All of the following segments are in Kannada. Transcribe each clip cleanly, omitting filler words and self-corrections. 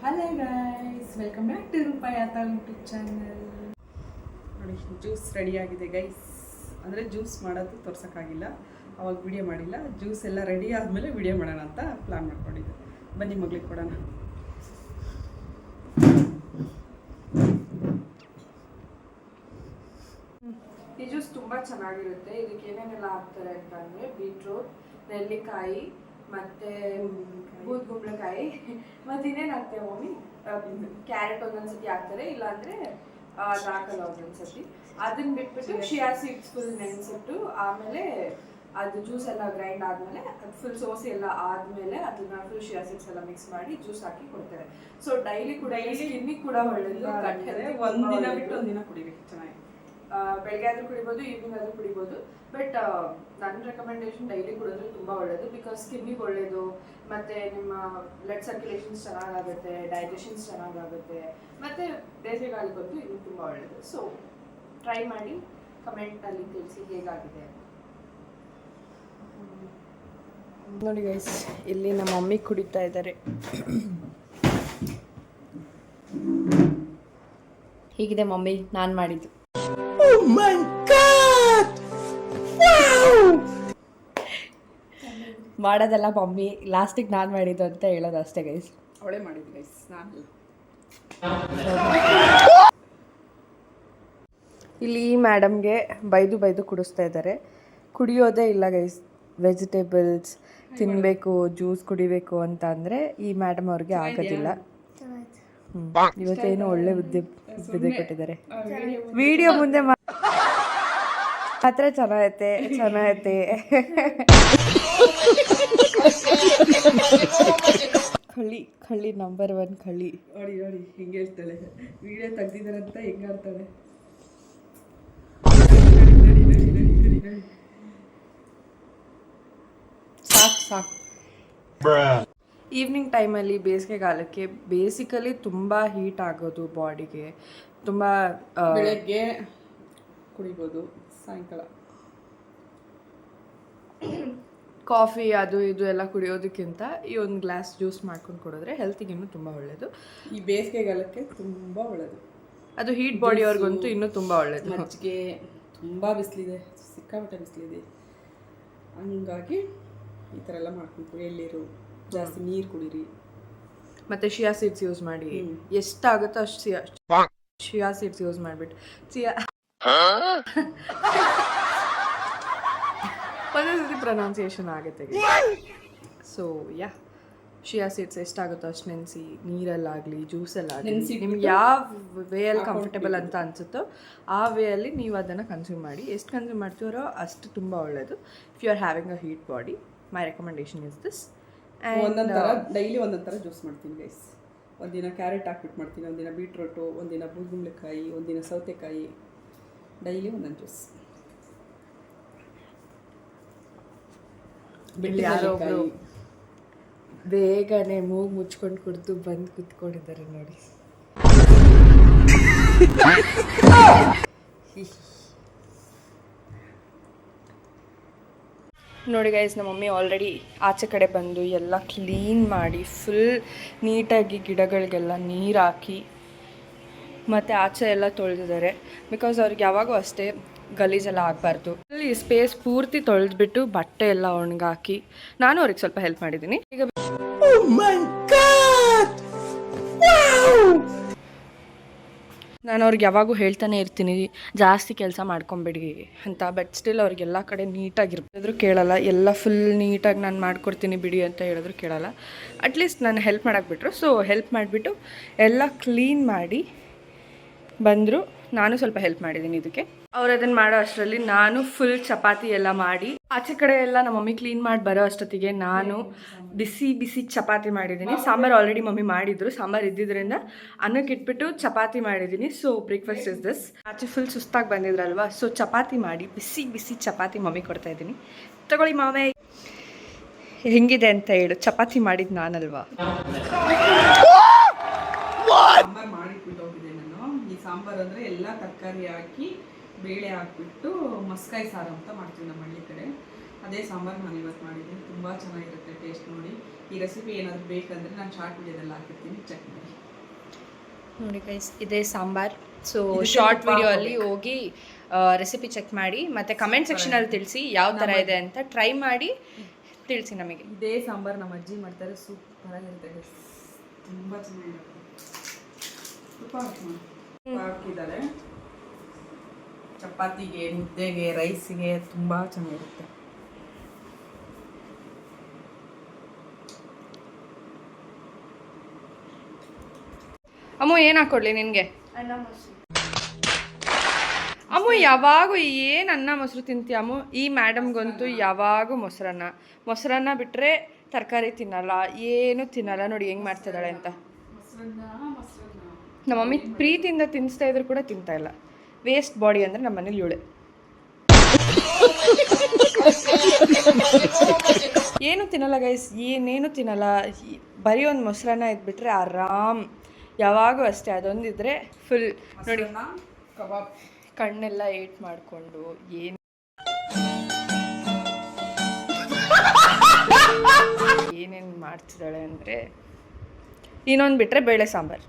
Hello guys, welcome back to ರೂಪಾಯಾತ ಯೂಟ್ಯೂಬ್ ಚಾನಲ್. ನೋಡಿ, ಜ್ಯೂಸ್ ರೆಡಿ ಆಗಿದೆ ಗೈಸ್. ಅಂದರೆ ಜ್ಯೂಸ್ ಮಾಡೋದು ತೋರ್ಸೋಕ್ಕಾಗಿಲ್ಲ, ಅವಾಗ ವಿಡಿಯೋ ಮಾಡಿಲ್ಲ. ಜ್ಯೂಸ್ ಎಲ್ಲ ರೆಡಿ ಆದಮೇಲೆ ವಿಡಿಯೋ ಮಾಡೋಣ ಅಂತ ಪ್ಲ್ಯಾನ್ ಮಾಡ್ಕೊಂಡಿದ್ದೆ. ಬನ್ನಿ ಮಗಳಿಗೆ ಕೊಡೋಣ. ಈ ಜ್ಯೂಸ್ ತುಂಬ ಚೆನ್ನಾಗಿರುತ್ತೆ. ಇದಕ್ಕೆ ಏನೇನೆಲ್ಲ ಹಾಕ್ತಾರೆ ಅಂತಂದರೆ ಬೀಟ್ರೂಟ್, ನೆಲ್ಲಿಕಾಯಿ, ಮತ್ತೆ ಬೂದ್ಗುಂಬಳಕಾಯಿ, ಮತ್ತೆ ಇನ್ನೇನು ಹಾಕ್ತೇವೆ ಮಮ್ಮಿ, ಕ್ಯಾರೆಟ್ ಒಂದೊಂದ್ಸತಿ ಹಾಕ್ತಾರೆ, ಇಲ್ಲಾಂದರೆ ಹಾಕಲ್ಲ ಒಂದೊಂದ್ಸತಿ. ಅದನ್ನ ಬಿಟ್ಬಿಟ್ಟು ಶಿಯಾ ಸೀಡ್ಸ್ ಫುಲ್ ನೆನೆಸಿಟ್ಟು ಆಮೇಲೆ ಅದು ಜ್ಯೂಸ್ ಎಲ್ಲ ಗ್ರೈಂಡ್ ಆದಮೇಲೆ ಅದು ಫುಲ್ ಸೋಸಿ ಎಲ್ಲ ಆದಮೇಲೆ ಅದನ್ನ ಫುಲ್ ಶಿಯಾ ಸೀಡ್ಸ್ ಎಲ್ಲ ಮಿಕ್ಸ್ ಮಾಡಿ ಜ್ಯೂಸ್ ಹಾಕಿ ಕೊಡ್ತಾರೆ. ಸೊ ಡೈಲಿ ಕೂಡ ಸ್ಕಿನ್ನಿಗೆ ಕೂಡ ಒಳ್ಳೆಯದು. ಒಂದಿನ ಬಿಟ್ಟು ಒಂದಿನ ಕುಡಿಬೇಕು, ಚೆನ್ನಾಗಿ. ಬೆಳಗ್ಗೆ ಆದರೂ ಕುಡಿಬೋದು, ಈವ್ನಿಂಗ್ ಆದರೂ ಕುಡಿಬೋದು. ಬಟ್ ನನ್ನ ರೆಕಮೆಂಡೇಶನ್ ಡೈಲಿ ಕುಡಿದ್ರೆ ತುಂಬ ಒಳ್ಳೆಯದು. ಬಿಕಾಸ್ ಸ್ಕಿನ್ನಿಗೆ ಒಳ್ಳೆಯದು, ಮತ್ತು ನಿಮ್ಮ ಬ್ಲಡ್ ಸರ್ಕ್ಯುಲೇಷನ್ಸ್ ಚೆನ್ನಾಗಾಗುತ್ತೆ, ಡೈಜೆಷನ್ಸ್ ಚೆನ್ನಾಗಾಗುತ್ತೆ, ಮತ್ತು ಬೇಸಿಗೆಗಾಲಕ್ಕಂತೂ ಇದು ತುಂಬ ಒಳ್ಳೆಯದು. ಸೊ ಟ್ರೈ ಮಾಡಿ, ಕಮೆಂಟಲ್ಲಿ ತಿಳಿಸಿ ಹೇಗಾಗಿದೆ. ನೋಡಿ ಗೈಸ್, ಇಲ್ಲಿ ನಮ್ಮ ಮಮ್ಮಿ ಕುಡಿತಾ ಇದ್ದಾರೆ. ಹೀಗಿದೆ ಮಮ್ಮಿ ನಾನು ಮಾಡಿದ್ದು. Oh my God! Wow! ಮಾಡೋದೆಲ್ಲ ಮಮ್ಮಿ, ಲಾಸ್ಟಿಗೆ ನಾನು ಮಾಡಿದ್ದು ಅಂತ ಹೇಳೋದು ಅಷ್ಟೇ ಗೈಸ್. ಅವಳೇ ಮಾಡಿದ್ದು ಗೈಸ್, ನಾನು. ಇಲ್ಲಿ ಈ ಮ್ಯಾಡಮ್ಗೆ ಬೈದು ಕುಡಿಸ್ತಾ ಇದ್ದಾರೆ. ಕುಡಿಯೋದೇ ಇಲ್ಲ ಗೈಸ್. ವೆಜಿಟೇಬಲ್ಸ್ ತಿನ್ನಬೇಕು, ಜ್ಯೂಸ್ ಕುಡಿಬೇಕು ಅಂತ ಅಂದರೆ ಈ ಮೇಡಮ್ ಅವ್ರಿಗೆ ಆಗೋದಿಲ್ಲ. ಇವತ್ತೇನು ಒಳ್ಳೆ ಬುದ್ಧಿ ಕೊಟ್ಟಿದ್ದಾರೆ. ವಿಡಿಯೋ ಮುಂದೆ ಮಾತ್ರ ಚೆನ್ನಾಗೈತೆ. ಕಳ್ಳಿ ನಂಬರ್ 1 ಕಳ್ಳಿ. ನೋಡಿ ಹಿಂಗೆ ಹೇಳ್ತಾಳೆ. ವಿಡಿಯೋ ತೆಗ್ದಿದ್ದಾರಂತ ಹೆಂಗೆ ಆಡ್ತಾಳೆ. ಸಾಕು. ಈವ್ನಿಂಗ್ ಟೈಮಲ್ಲಿ ಬೇಸಿಗೆಗಾಲಕ್ಕೆ ಬೇಸಿಕಲಿ ತುಂಬ ಹೀಟ್ ಆಗೋದು ಬಾಡಿಗೆ. ತುಂಬ ಬೆಳಗ್ಗೆ ಕುಡಿಬೋದು, ಸಾಯಂಕಾಲ ಕಾಫಿ ಅದು ಇದು ಎಲ್ಲ ಕುಡಿಯೋದಕ್ಕಿಂತ ಈ ಒಂದು ಗ್ಲಾಸ್ ಜ್ಯೂಸ್ ಮಾಡ್ಕೊಂಡು ಕುಡಿದ್ರೆ ಹೆಲ್ತಿಗೆ ಇನ್ನೂ ತುಂಬ ಒಳ್ಳೆಯದು. ಈ ಬೇಸಿಗೆಗಾಲಕ್ಕೆ ತುಂಬ ಒಳ್ಳೆಯದು. ಅದು ಹೀಟ್ ಬಾಡಿಯವ್ರಿಗಂತೂ ಇನ್ನೂ ತುಂಬ ಒಳ್ಳೆಯದು. ಮಜ್ಜಿಗೆ ತುಂಬ ಬಿಸಿಲಿದೆ, ಸಿಕ್ಕಾಪಟ್ಟೆ ಬಿಸಿಲಿದೆ. ಹಂಗಾಗಿ ಈ ಥರ ಎಲ್ಲ ಮಾಡ್ಕೊಂಡು ಎಳ್ಳೀರು, ಜಾಸ್ತಿ ನೀರು ಕುಡೀರಿ, ಮತ್ತು ಶಿಯಾ ಸೀಡ್ಸ್ ಯೂಸ್ ಮಾಡಿ. ಎಷ್ಟಾಗುತ್ತೋ ಅಷ್ಟು ಶಿಯಾ ಸೀಡ್ಸ್ ಯೂಸ್ ಮಾಡಿಬಿಟ್ಟು ಒಂದೊಂದು ಪ್ರೊನೌನ್ಸಿಯೇಷನ್ ಆಗುತ್ತೆ. ಸೊ ಶಿಯಾ ಸೀಡ್ಸ್ ಎಷ್ಟಾಗುತ್ತೋ ಅಷ್ಟು ನೆನೆಸಿ, ನೀರಲ್ಲಾಗಲಿ ಜ್ಯೂಸಲ್ಲಾಗಲಿ, ನಿಮ್ಗೆ ಯಾವ ವೇಯಲ್ಲಿ ಕಂಫರ್ಟೇಬಲ್ ಅಂತ ಅನಿಸುತ್ತೋ ಆ ವೇಯಲ್ಲಿ ನೀವು ಅದನ್ನು ಕನ್ಸ್ಯೂಮ್ ಮಾಡಿ. ಎಷ್ಟು ಕನ್ಸ್ಯೂಮ್ ಮಾಡ್ತೀರೋ ಅಷ್ಟು ತುಂಬ ಒಳ್ಳೆಯದು. If you are having a heat body, my recommendation is this. ಒಂದೊಂದು ಥರ ಡೈಲಿ ಒಂದೊಂದು ಥರ ಜ್ಯೂಸ್ ಮಾಡ್ತೀನಿ ಗೈಸ್. ಒಂದಿನ ಕ್ಯಾರೆಟ್ ಹಾಕ್ಬಿಟ್ಟು ಮಾಡ್ತೀನಿ, ಒಂದಿನ ಬೀಟ್ರೋಟು, ಒಂದಿನ ಬೂದ್ಗುಂಬಳಕಾಯಿ, ಒಂದಿನ ಸೌತೆಕಾಯಿ, ಡೈಲಿ ಒಂದೊಂದು ಜ್ಯೂಸ್. ಯಾರೊಬ್ಬರು ಬೇಗನೆ ಮೂಗು ಮುಚ್ಕೊಂಡು ಕುಡಿದು ಬಂದು ಕುತ್ಕೊಂಡಿದ್ದಾರೆ ನೋಡಿ. ನೋಡಿ ಗೈಸ್, ನಮ್ಮ ಮಮ್ಮಿ ಆಲ್ರೆಡಿ ಆಚೆ ಕಡೆ ಬಂದು ಎಲ್ಲ ಕ್ಲೀನ್ ಮಾಡಿ ಫುಲ್ ನೀಟಾಗಿ ಗಿಡಗಳಿಗೆಲ್ಲ ನೀರು ಹಾಕಿ ಮತ್ತು ಆಚೆ ಎಲ್ಲ ತೊಳೆದಿದ್ದಾರೆ. ಬಿಕಾಸ್ ಅವ್ರಿಗೆ ಯಾವಾಗೂ ಅಷ್ಟೇ ಗಲೀಜೆಲ್ಲ ಆಗಬಾರ್ದು. ಅಲ್ಲಿ ಸ್ಪೇಸ್ ಪೂರ್ತಿ ತೊಳೆದ್ಬಿಟ್ಟು ಬಟ್ಟೆ ಎಲ್ಲ ಒಣಗಾಕಿ ನಾನು ಅವ್ರಿಗೆ ಸ್ವಲ್ಪ ಹೆಲ್ಪ್ ಮಾಡಿದ್ದೀನಿ. ಈಗ ನಾನು ಅವ್ರಿಗೆ ಯಾವಾಗೂ ಹೇಳ್ತಾನೆ ಇರ್ತೀನಿ, ಜಾಸ್ತಿ ಕೆಲಸ ಮಾಡ್ಕೊಂಬಿಡಿ ಅಂತ. ಬಟ್ ಸ್ಟಿಲ್ ಅವ್ರಿಗೆಲ್ಲ ಕಡೆ ನೀಟಾಗಿರ್ಬೋದು ಕೇಳಲ್ಲ. ಎಲ್ಲ ಫುಲ್ ನೀಟಾಗಿ ನಾನು ಮಾಡ್ಕೊಡ್ತೀನಿ ಬಿಡಿ ಅಂತ ಹೇಳಿದ್ರು ಕೇಳಲ್ಲ. ಅಟ್ಲೀಸ್ಟ್ ನಾನು ಹೆಲ್ಪ್ ಮಾಡೋಕ್ಕೆ ಬಿಟ್ಟರು. ಸೊ ಹೆಲ್ಪ್ ಮಾಡಿಬಿಟ್ಟು ಎಲ್ಲ ಕ್ಲೀನ್ ಮಾಡಿ ಬಂದರು. ನಾನು ಸ್ವಲ್ಪ ಹೆಲ್ಪ್ ಮಾಡಿದ್ದೀನಿ ಇದಕ್ಕೆ. ಅವ್ರು ಅದನ್ನು ಮಾಡೋ ಅಷ್ಟರಲ್ಲಿ ನಾನು ಫುಲ್ ಚಪಾತಿ ಎಲ್ಲ ಮಾಡಿ, ಆಚೆ ಕಡೆ ಎಲ್ಲ ನಮ್ಮ ಮಮ್ಮಿ ಕ್ಲೀನ್ ಮಾಡಿ ಬರೋ ಅಷ್ಟೊತ್ತಿಗೆ ನಾನು ಬಿಸಿ ಚಪಾತಿ ಮಾಡಿದ್ದೀನಿ. ಸಾಂಬಾರು ಆಲ್ರೆಡಿ ಮಮ್ಮಿ ಮಾಡಿದ್ರು, ಸಾಂಬಾರು ಇದ್ದಿದ್ದರಿಂದ ಅನ್ನಕ್ಕೆ ಇಟ್ಬಿಟ್ಟು ಚಪಾತಿ ಮಾಡಿದ್ದೀನಿ. So breakfast is this. ಆಚೆ ಫುಲ್ ಸುಸ್ತಾಗಿ ಬಂದಿದ್ರಲ್ವಾ, ಸೊ ಚಪಾತಿ ಮಾಡಿ ಬಿಸಿ ಚಪಾತಿ ಮಮ್ಮಿ ಕೊಡ್ತಾ ಇದ್ದೀನಿ. ತಗೊಳ್ಳಿ ಮಾವೇ, ಹೆಂಗಿದೆ ಅಂತ ಹೇಳು. ಚಪಾತಿ ಮಾಡಿದ್ದು ನಾನಲ್ವಾ. ಸಾಂಬಾರು ಅಂದರೆ ಎಲ್ಲ ತರಕಾರಿ ಹಾಕಿ ಬೇಳೆ ಹಾಕ್ಬಿಟ್ಟು ಮಸ್ಕಾಯಿ ಸಾರು ಅಂತ ಮಾಡ್ತೀವಿ ನಮ್ಮ ಹಳ್ಳಿ ಕಡೆ. ಅದೇ ಸಾಂಬಾರು ನಾನು ಇವತ್ತು ಮಾಡಿದ್ದೀನಿ. ತುಂಬ ಚೆನ್ನಾಗಿರುತ್ತೆ ಟೇಸ್ಟ್. ನೋಡಿ, ಈ ರೆಸಿಪಿ ಏನಾದರೂ ಬೇಕಂದರೆ ನಾನು ಶಾರ್ಟ್ ವಿಡಿಯೋದಲ್ಲಿ ಹಾಕಿರ್ತೀನಿ, ಚೆಕ್ ಮಾಡಿ. ನೋಡಿ ಗೈಸ್, ಇದೇ ಸಾಂಬಾರ್. ಸೊ ಶಾರ್ಟ್ ವಿಡಿಯೋ ಅಲ್ಲಿ ಹೋಗಿ ರೆಸಿಪಿ ಚೆಕ್ ಮಾಡಿ ಮತ್ತೆ ಕಮೆಂಟ್ ಸೆಕ್ಷನಲ್ಲಿ ತಿಳಿಸಿ ಯಾವ ಥರ ಇದೆ ಅಂತ. ಟ್ರೈ ಮಾಡಿ ತಿಳಿಸಿ ನಮಗೆ. ಇದೇ ಸಾಂಬಾರು ನಮ್ಮ ಅಜ್ಜಿ ಮಾಡ್ತಾರೆ, ಸೂಪರ್ ಆಗಿರುತ್ತೆ, ತುಂಬ ಚೆನ್ನಾಗಿರುತ್ತೆ. ತುಪ್ಪ ಹಾಕಿದ್ದಾರೆ, ಚಪಾತಿಗೆ, ಮುದ್ದೆಗೆ, ರೈಸಿಗೆ ತುಂಬ ಚೆನ್ನಾಗಿರುತ್ತೆ. ಅಮ್ಮ ಏನು ಹಾಕೊಡ್ಲಿ ನಿನಗೆ? ಅಮ್ಮ ಯಾವಾಗೂ ಏನು ಅನ್ನ ಮೊಸರು ತಿಂತೀಯ ಅಮ್ಮ? ಈ ಮೇಡಮ್ಗಂತೂ ಯಾವಾಗೂ ಮೊಸರನ್ನ ಬಿಟ್ಟರೆ ತರಕಾರಿ ತಿನ್ನಲ್ಲ, ಏನು ತಿನ್ನಲ್ಲ. ನೋಡಿ ಹೆಂಗೆ ಮಾಡ್ತಿದ್ದಾಳೆ ಅಂತ. ನಮ್ಮ ಮಮ್ಮಿ ಪ್ರೀತಿಯಿಂದ ತಿನ್ನಿಸ್ತಾ ಇದ್ರು ಕೂಡ ತಿಂತಾ ಇಲ್ಲ. ವೇಸ್ಟ್ ಬಾಡಿ ಅಂದರೆ ನಮ್ಮ ಮನೇಲಿ ಇವಳೆ. ಏನು ತಿನ್ನಲ್ಲ ಗೈಸ್, ಏನೇನು ತಿನ್ನಲ್ಲ. ಬರೀ ಒಂದು ಮೊಸರನ್ನ ಇದ್ಬಿಟ್ರೆ ಆರಾಮ್. ಯಾವಾಗೂ ಅಷ್ಟೇ, ಅದೊಂದಿದ್ರೆ ಫುಲ್. ನೋಡಿ ಕಬಾಬ್ ಕಣ್ಣೆಲ್ಲ ಏಟ್ ಮಾಡಿಕೊಂಡು ಏನು ಏನೇನು ಮಾಡ್ತಿದ್ದಾಳೆ ಅಂದರೆ, ಇನ್ನೊಂದು ಬಿಟ್ಟರೆ ಬೇಳೆ ಸಾಂಬಾರು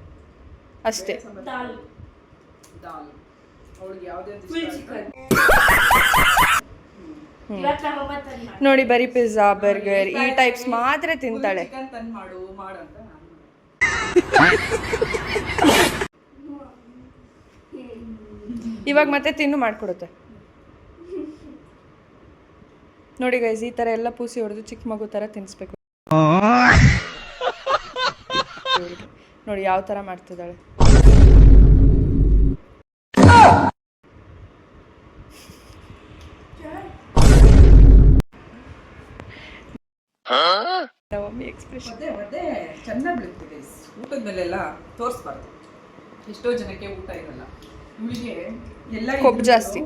ಅಷ್ಟೇ. ನೋಡಿ ಬರೀ ಪಿಜ್ಜಾ, ಬರ್ಗರ್ ಈ ಟೈಪ್ಸ್ ಮಾತ್ರ ತಿಂತಾಳೆ. ಇವಾಗ ಮತ್ತೆ ತಿನ್ನು ಮಾಡಿಕೊಡುತ್ತೆ. ನೋಡಿ ಗೈಸ್, ಈ ಥರ ಎಲ್ಲ ಪೂಸಿ ಹೊಡೆದು ಚಿಕ್ಕ ಮಗು ಥರ ತಿನ್ನಿಸ್ಬೇಕು. ನೋಡಿ ಯಾವ ಥರ ಮಾಡ್ತಿದ್ದಾಳೆ. ಮಮ್ಮಿ ಎಕ್ಸ್ಪ್ರೆಷನ್ ಚೆನ್ನಾಗಿ ಬೀಳುತ್ತೆ. ಊಟದ ಮೇಲೆಲ್ಲ ತೋರಿಸ್ಬಾರ್ದು, ಎಷ್ಟೋ ಜನಕ್ಕೆ ಊಟ ಇರಲ್ಲ, ಇವಳಿಗೆ ಎಲ್ಲ ಕೊಬ್ಬು ಜಾಸ್ತಿ.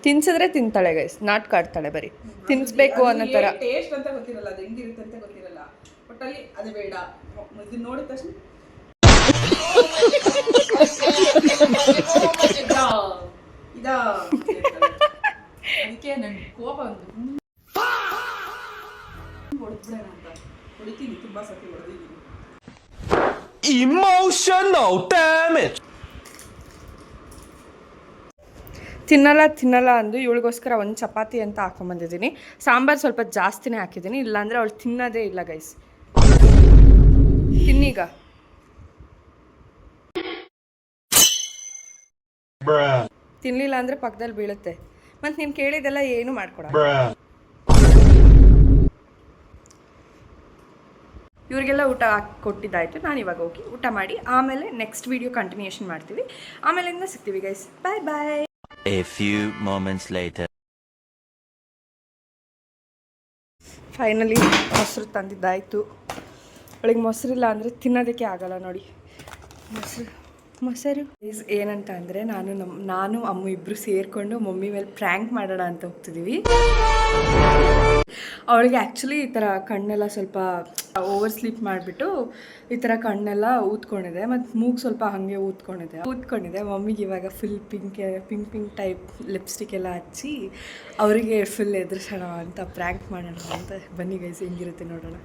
ತಿನ್ಸಿದ್ರೆ ತಿಂತಾಳೆ ಗೈಸ್, ನಾಟಕ ಆಡ್ತಾಳೆ. ಬರೀ ತಿನ್ಸ್ಬೇಕು ಅನ್ನೋ ಥರ. ಟೇಸ್ಟ್ ಅಂತ ಗೊತ್ತಿರಲ್ಲ, ಅದು ಹೆಂಗಿರುತ್ತೆ ಅಂತ ಗೊತ್ತಿರಲ್ಲ. ಒಟ್ಟಲ್ಲಿ ಅದು ಬೇಡ, ಇದನ್ನ ನೋಡಿದ ತಕ್ಷಣ ಅದಕ್ಕೆ ನನ್ಗೆ ಕೋಪ ಬಂದು ಹೊಡೆದ್ಬಿಡೋಣ ಅಂತ ಹೊಡಿತೀನಿ. ತುಂಬಾ ಸತಿ ಹೊಡೆದಿದ್ದೀನಿ. Emotional damage. ತಿನ್ನಲ್ಲ ಅಂದು ಇವಳಿಗೋಸ್ಕರ ಒಂದು ಚಪಾತಿ ಅಂತ ಹಾಕೊಂಬಂದಿದ್ದೀನಿ. ಸಾಂಬಾರು ಸ್ವಲ್ಪ ಜಾಸ್ತಿನೇ ಹಾಕಿದ್ದೀನಿ, ಇಲ್ಲಾಂದರೆ ಅವಳು ತಿನ್ನೋದೇ ಇಲ್ಲ ಗೈಸ್. ತಿನ್ನೀಗ. ತಿನ್ನಲಿಲ್ಲ ಅಂದರೆ ಪಕ್ಕದಲ್ಲಿ ಬೀಳುತ್ತೆ. ಮತ್ತು ನೀನು ಕೇಳಿದೆಲ್ಲ ಏನು ಮಾಡ್ಕೊಡ. ಇವರಿಗೆಲ್ಲ ಊಟ ಕೊಟ್ಟಿದ್ದಾಯಿತು. ನಾನು ಇವಾಗ ಹೋಗಿ ಊಟ ಮಾಡಿ ಆಮೇಲೆ ನೆಕ್ಸ್ಟ್ ವಿಡಿಯೋ ಕಂಟಿನ್ಯೂಷನ್ ಮಾಡ್ತೀವಿ. ಆಮೇಲಿಂದ ಸಿಗ್ತೀವಿ guys. Bye bye. A few moments later. Finally ಮೊಸರು ತಂದಿದ್ದಾಯಿತು. ಅವಳಿಗೆ ಮೊಸರಿಲ್ಲ ಅಂದರೆ ತಿನ್ನೋದಕ್ಕೆ ಆಗಲ್ಲ. ನೋಡಿ ಮೊಸರು ಏನಂತ ಅಂದರೆ, ನಾನು ಅಮ್ಮ ಇಬ್ಬರು ಸೇರಿಕೊಂಡು ಮಮ್ಮಿ ಮೇಲೆ ಪ್ರ್ಯಾಂಕ್ ಮಾಡೋಣ ಅಂತ ಹೋಗ್ತಿದ್ದೀವಿ. ಅವಳಿಗೆ ಆ್ಯಕ್ಚುಲಿ ಈ ಥರ ಕಣ್ಣೆಲ್ಲ ಸ್ವಲ್ಪ ಓವರ್ ಸ್ಲೀಪ್ ಮಾಡಿಬಿಟ್ಟು ಈ ಥರ ಕಣ್ಣೆಲ್ಲ ಊದ್ಕೊಂಡಿದೆ, ಮತ್ತು ಮೂಗು ಸ್ವಲ್ಪ ಹಾಗೆ ಊದ್ಕೊಂಡಿದೆ. ಮಮ್ಮಿಗೆ ಇವಾಗ ಫುಲ್ ಪಿಂಕ್ ಟೈಪ್ ಲಿಪ್ಸ್ಟಿಕ್ ಎಲ್ಲ ಹಚ್ಚಿ ಅವರಿಗೆ ಫುಲ್ ಎದುರಿಸೋಣ ಅಂತ ಪ್ರ್ಯಾಂಕ್ ಮಾಡೋಣ ಅಂತ. ಬನ್ನಿ ಗೈಸ್, ಹೆಂಗಿರುತ್ತೆ ನೋಡೋಣ.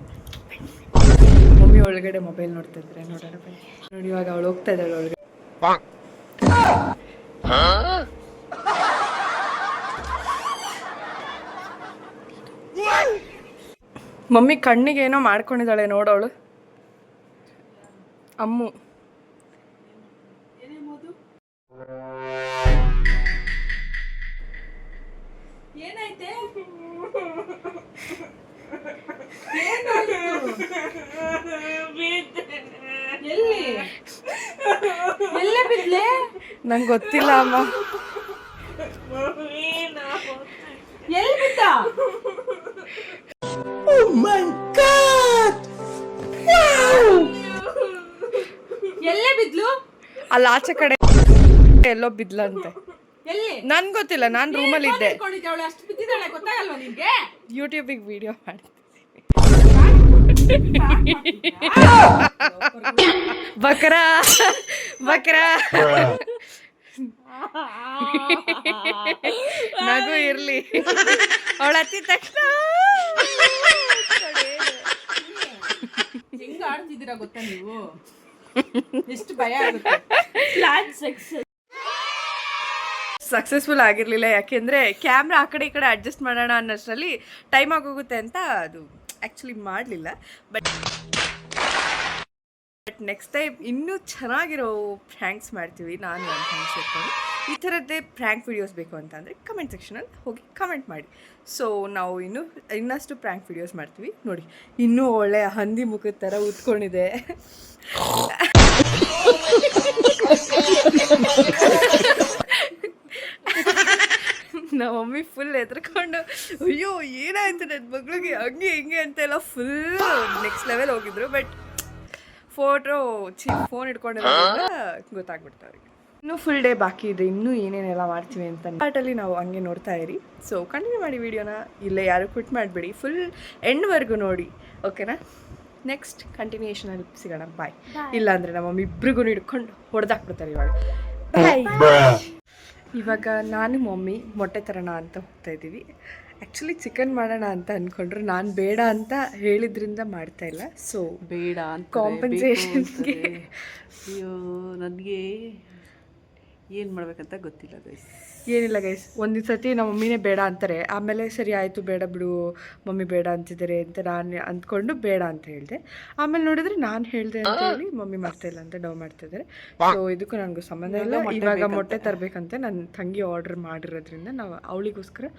ಮಮ್ಮಿ ಒಳಗಡೆ ಮೊಬೈಲ್ ನೋಡ್ತಿದ್ರೆ ನೋಡೋಣ ಬನ್ನಿ. ನೋಡಿ ಇವಾಗ ಅವಳು ಹೋಗ್ತಾ ಇದ್ದಾಳೆ ಒಳಗಡೆ. ಮಮ್ಮಿ ಕಣ್ಣಿಗೆ ಏನೋ ಮಾಡ್ಕೊಂಡಿದ್ದಾಳೆ ನೋಡೋಳು. ಅಮ್ಮು ಏನಾಯ್ತೆ? ಎಲ್ಲೇ ಬಿದ್ಲೆ? ನಂಗೆ ಗೊತ್ತಿಲ್ಲ ಅಮ್ಮ. ಎಲ್ಲಿ ಬಿದ್ದ? Oh my God! Wow! ಎಲ್ಲೇ ಬಿದ್ಲು? ಅಲ್ಲಿ ಆಚೆ ಕಡೆ ಎಲ್ಲೋ ಬಿದ್ಲಂತೆ. ಎಲ್ಲಿ? ನನ್ಗೆ ಗೊತ್ತಿಲ್ಲ, ನಾನು ರೂಮಲ್ಲಿ ಇದ್ದೆ. ಅಷ್ಟು ಬಿದ್ದಿದ್ದಾಳೆ ಗೊತ್ತಾಗಲ್ವಾ ನಿನ್ಗೆ? ಯೂಟ್ಯೂಬಿಗೆ ವಿಡಿಯೋ ಮಾಡ್ತೀನಿ. ಬಕ್ರಾ ನಗು ಇರ್ಲಿ. ಅವಳ ಹತ್ತಿದ ತಕ್ಷಣ ಮಾಡ್ತಿದ್ದೀರಾ ಗೊತ್ತಾ ನೀವು? ಎಷ್ಟು ಭಯ ಆಗುತ್ತೆ. ಪ್ಲಾನ್ ಸಕ್ಸಸ್ಫುಲ್ ಆಗಿರಲಿಲ್ಲ, ಯಾಕೆಂದರೆ ಕ್ಯಾಮ್ರಾ ಆ ಕಡೆ ಈ ಕಡೆ ಅಡ್ಜಸ್ಟ್ ಮಾಡೋಣ ಅನ್ನೋಷ್ಟರಲ್ಲಿ ಟೈಮ್ ಆಗೋಗುತ್ತೆ ಅಂತ ಅದು ಆ್ಯಕ್ಚುಲಿ ಮಾಡಲಿಲ್ಲ. ಬಟ್ ನೆಕ್ಸ್ಟ್ ಟೈಮ್ ಇನ್ನೂ ಚೆನ್ನಾಗಿರೋ ಪ್ರ್ಯಾಂಕ್ಸ್ ಮಾಡ್ತೀವಿ. ನಾನು ನನ್ನ ಫ್ರೆಂಡ್ಸ್ ಇಟ್ಕೊಂಡು ಈ ಥರದ್ದೇ ಪ್ರ್ಯಾಂಕ್ ವಿಡಿಯೋಸ್ ಬೇಕು ಅಂತ ಅಂದರೆ ಕಮೆಂಟ್ ಸೆಕ್ಷನಲ್ಲಿ ಹೋಗಿ ಕಮೆಂಟ್ ಮಾಡಿ. ಸೊ ನಾವು ಇನ್ನಷ್ಟು ಪ್ರ್ಯಾಂಕ್ ವಿಡಿಯೋಸ್ ಮಾಡ್ತೀವಿ ನೋಡಿ. ಇನ್ನೂ ಒಳ್ಳೆ ಹಂದಿ ಮುಖದ ಥರ ಉತ್ಕೊಂಡಿದೆ. ನಮ್ಮ ಮಮ್ಮಿ ಫುಲ್ ಎದ್ರಕೊಂಡು ಅಯ್ಯೋ ಏನಾಯ್ತು ನನ್ನ ಮಗಳಿಗೆ ಹಂಗೆ ಹಿಂಗೆ ಅಂತೆಲ್ಲ ಫುಲ್ ನೆಕ್ಸ್ಟ್ ಲೆವೆಲ್ ಹೋಗಿದ್ರು. ಬಟ್ ಫೋನ್ ಇಟ್ಕೊಂಡಿರೋದ್ರಿಂದ ಗೊತ್ತಾಗ್ಬಿಡ್ತು ಅವ್ರಿಗೆ. ಇನ್ನೂ ಫುಲ್ ಡೇ ಬಾಕಿ ಇದೆ, ಇನ್ನೂ ಏನೇನೆಲ್ಲ ಮಾಡ್ತೀವಿ ಅಂತ ಪಾರ್ಟಲ್ಲಿ ನಾವು ಹಂಗೆ ನೋಡ್ತಾ ಇರಿ. ಸೊ ಕಂಟಿನ್ಯೂ ಮಾಡಿ ವಿಡಿಯೋನ, ಇಲ್ಲೇ ಯಾರು ಕ್ವಿಟ್ ಮಾಡಬೇಡಿ, ಫುಲ್ ಎಂಡ್ವರೆಗೂ ನೋಡಿ, ಓಕೆನಾ? ನೆಕ್ಸ್ಟ್ ಕಂಟಿನ್ಯೂಷನಲ್ಲಿ ಸಿಗೋಣ. ಬಾಯ್. ಇಲ್ಲಾಂದರೆ ನಮ್ಮ ಮಮ್ಮಿ ಇಬ್ರಿಗೂ ಹಿಡ್ಕೊಂಡು ಹೊಡೆದಾಕ್ಬಿಡ್ತಾರೆ ಇವಾಗ. ಬಾಯ್. ಇವಾಗ ನಾನು ಮಮ್ಮಿ ಮೊಟ್ಟೆ ತರೋಣ ಅಂತ ಹೋಗ್ತಾ ಇದ್ದೀವಿ. ಆ್ಯಕ್ಚುಲಿ ಚಿಕನ್ ಮಾಡೋಣ ಅಂತ ಅಂದ್ಕೊಂಡ್ರು, ನಾನು ಬೇಡ ಅಂತ ಹೇಳಿದ್ರಿಂದ ಮಾಡ್ತಾ ಇಲ್ಲ. ಸೊ ಬೇಡ ಅಂತ ಕಾಂಪನ್ಸೇಷನ್ಗೆ ಅಯ್ಯೋ ನನಗೆ ಏನು ಮಾಡ್ಬೇಕಂತ ಗೊತ್ತಿಲ್ಲ ಗೈಸ್. ಏನಿಲ್ಲ ಗೈಸ್, ಒಂದು ಸತಿ ನಮ್ಮ ಮಮ್ಮಿನೇ ಬೇಡ ಅಂತಾರೆ, ಆಮೇಲೆ ಸರಿ ಆಯಿತು ಬೇಡ ಬಿಡು ಮಮ್ಮಿ ಬೇಡ ಅಂತಿದ್ದಾರೆ ಅಂತ ನಾನು ಅಂದ್ಕೊಂಡು ಬೇಡ ಅಂತ ಹೇಳಿದೆ. ಆಮೇಲೆ ನೋಡಿದ್ರೆ ನಾನು ಹೇಳಿದೆ ಅಂತ ಹೇಳಿ ಮಮ್ಮಿ ಮಾಡ್ತಾಯಿಲ್ಲ ಅಂತ ಡವ್ ಮಾಡ್ತಾಯಿದ್ದಾರೆ. ಸೊ ಇದಕ್ಕೂ ನನಗೂ ಸಂಬಂಧ ಇಲ್ಲ. ಇವಾಗ ಮೊಟ್ಟೆ ತರಬೇಕಂತೆ ನನ್ನ ತಂಗಿ ಆರ್ಡರ್ ಮಾಡಿರೋದ್ರಿಂದ ನಾವು ಅವಳಿಗೋಸ್ಕರ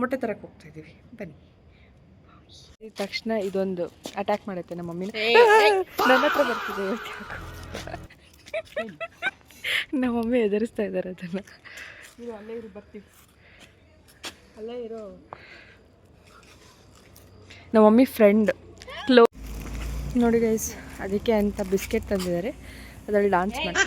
ಮೊಟ್ಟೆ ತರಕ್ಕೆ ಹೋಗ್ತಾ ಇದ್ದೀವಿ. ಬನ್ನಿ. ಈ ತಕ್ಷಣ ಇದೊಂದು ಅಟ್ಯಾಕ್ ಮಾಡುತ್ತೆ ನಮ್ಮ ಮಮ್ಮಿನ. ನನ್ನ ಹತ್ರ ಬರ್ತಿದೆ ನಮ್ಮ ಮಮ್ಮಿ ಎದುರಿಸ್ತಾ ಇದ್ದಾರೆ ಅದನ್ನು. ಅಲ್ಲೇ ಇರು, ಬರ್ತೀವಿ. ಅಲ್ಲೇ ಇರೋ ನಮ್ಮ ಮಮ್ಮಿ ಫ್ರೆಂಡ್ ನೋಡಿ ಗೈಸ್, ಅದಕ್ಕೆ ಅಂತ ಬಿಸ್ಕೆಟ್ ತಂದಿದ್ದಾರೆ, ಅದರಲ್ಲಿ ಡಾನ್ಸ್ ಮಾಡಿ.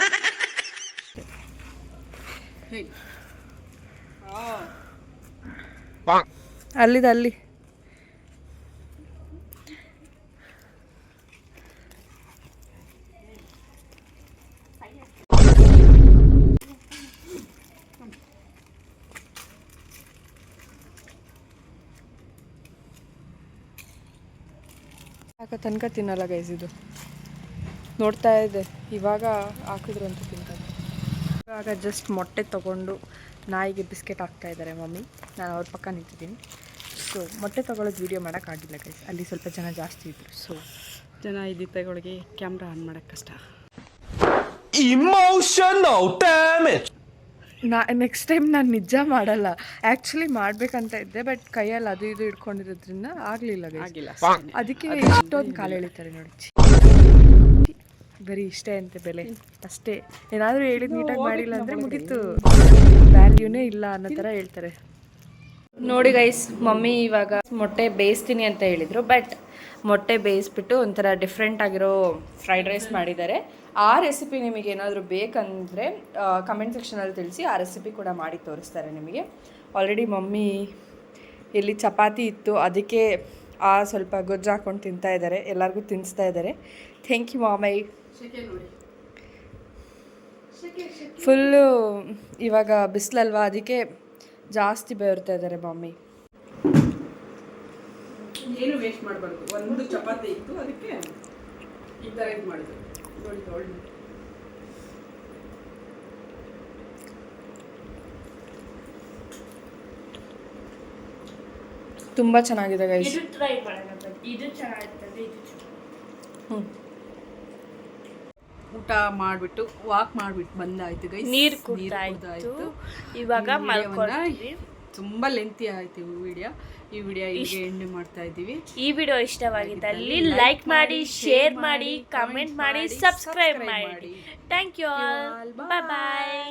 ಅಲ್ಲಿದೆ ಅಲ್ಲಿ. ತನಕ ತಿನ್ನಲ್ಲ ಗೈಸ್, ಇದು ನೋಡ್ತಾ ಇದೆ. ಇವಾಗ ಹಾಕಿದ್ರು ಅಂತ ತಿಂತಾರೆ. ಇವಾಗ ಜಸ್ಟ್ ಮೊಟ್ಟೆ ತೊಗೊಂಡು ನಾಯಿಗೆ ಬಿಸ್ಕೆಟ್ ಹಾಕ್ತಾ ಇದ್ದಾರೆ ಮಮ್ಮಿ. ನಾನು ಅವ್ರ ಪಕ್ಕ ನಿಂತಿದ್ದೀನಿ. ಸೊ ಮೊಟ್ಟೆ ತೊಗೊಳೋದು ವೀಡಿಯೋ ಮಾಡೋಕ್ಕಾಗಿಲ್ಲ ಗೈಸ್, ಅಲ್ಲಿ ಸ್ವಲ್ಪ ಜನ ಜಾಸ್ತಿ ಇದ್ದರು. ಸೊ ಜನ ಇದ್ದಿದ್ದಗಳಿಗೆ ಕ್ಯಾಮ್ರಾ ಆನ್ ಮಾಡೋಕ್ಕೆ ಕಷ್ಟ. Emotional damage. ನೆಕ್ಸ್ಟ್ ಟೈಮ್ ನಾನು ನಿಜ ಮಾಡಲ್ಲ. ಆ್ಯಕ್ಚುಲಿ ಮಾಡಬೇಕಂತ ಇದ್ದೆ, ಬಟ್ ಕೈಯಲ್ಲಿ ಅದು ಇದು ಇಟ್ಕೊಂಡಿರೋದ್ರಿಂದ ಆಗಲಿಲ್ಲ ಆಗಿಲ್ಲ. ಅದಕ್ಕೆ ಇಷ್ಟೊಂದು ಕಾಲು ಎಳಿತಾರೆ ನೋಡಿ. ಬರೀ ಇಷ್ಟೇ ಅಂತೆ ಬೆಲೆ ಅಷ್ಟೇ. ಏನಾದರೂ ಹೇಳಿದ್ ನೀಟಾಗಿ ಮಾಡಿಲ್ಲ ಅಂದರೆ ಮುಗೀತು, ವ್ಯಾಲ್ಯೂನೇ ಇಲ್ಲ ಅನ್ನೋ ಥರ ಹೇಳ್ತಾರೆ ನೋಡಿ ಗೈಸ್. ಮಮ್ಮಿ ಇವಾಗ ಮೊಟ್ಟೆ ಬೇಯಿಸ್ತೀನಿ ಅಂತ ಹೇಳಿದರು, ಬಟ್ ಮೊಟ್ಟೆ ಬೇಯಿಸ್ಬಿಟ್ಟು ಒಂಥರ ಡಿಫ್ರೆಂಟ್ ಆಗಿರೋ ಫ್ರೈಡ್ ರೈಸ್ ಮಾಡಿದ್ದಾರೆ. ಆ ರೆಸಿಪಿ ನಿಮಗೆ ಏನಾದರೂ ಬೇಕಂದರೆ ಕಮೆಂಟ್ ಸೆಕ್ಷನಲ್ಲಿ ತಿಳಿಸಿ, ಆ ರೆಸಿಪಿ ಕೂಡ ಮಾಡಿ ತೋರಿಸ್ತಾರೆ ನಿಮಗೆ. ಆಲ್ರೆಡಿ ಮಮ್ಮಿ ಇಲ್ಲಿ ಚಪಾತಿ ಇತ್ತು, ಅದಕ್ಕೆ ಸ್ವಲ್ಪ ಗೊಜ್ಜು ಹಾಕ್ಕೊಂಡು ತಿಂತಾ ಇದ್ದಾರೆ, ಎಲ್ಲರಿಗೂ ತಿನ್ನಿಸ್ತಾ ಇದ್ದಾರೆ. Thank you ಮಾಮೈ. ಫುಲ್ಲು ಇವಾಗ ಬಿಸಿಲಲ್ವಾ, ಅದಕ್ಕೆ ಜಾಸ್ತಿ ಬೆವರ್ತಾ ಇದ್ದಾರೆ ಮಮ್ಮಿ. ಏನು ವೇಸ್ಟ್ ಮಾಡಬಾರ್ದು. ಒಂದು ಚಪಾತಿ ಇತ್ತು, ಅದಕ್ಕೆ ಈ ಥರ ಇದು ಮಾಡಿದ್ರು ನೋಡಿ. ನೋಡಿ ತುಂಬ ಚೆನ್ನಾಗಿದೆ ಗೈಸ್. ಇದು ಟ್ರೈ ಮಾಡೋಣ. ಇದು ಚೆನ್ನಾಗಿರ್ತದೆ, ಇದು ಊಟ ಮಾಡಿಬಿಟ್ಟು ವಾಕ್ ಮಾಡಿಬಿಟ್ಟು ಬಂದಾಯ್ತು ಗೈಸ್. ನೀರು ಕುಡಿದಾಯ್ತು. ಇವಾಗ ಮಲ್ಕೊಂಡ್ವಿ. ತುಂಬ ಲೆಂತಿ ಆಯ್ತು ಈ ವಿಡಿಯೋ ಇಲ್ಲಿಗೆ ಎಂಡ್ ಮಾಡ್ತಾ ಇದ್ದೀವಿ. ಈ ವಿಡಿಯೋ ಇಷ್ಟವಾಗಿದ್ದಲ್ಲಿ ಲೈಕ್ ಮಾಡಿ, ಶೇರ್ ಮಾಡಿ, ಕಮೆಂಟ್ ಮಾಡಿ, ಸಬ್ಸ್ಕ್ರೈಬ್ ಮಾಡಿ. Thank you all. Bye bye.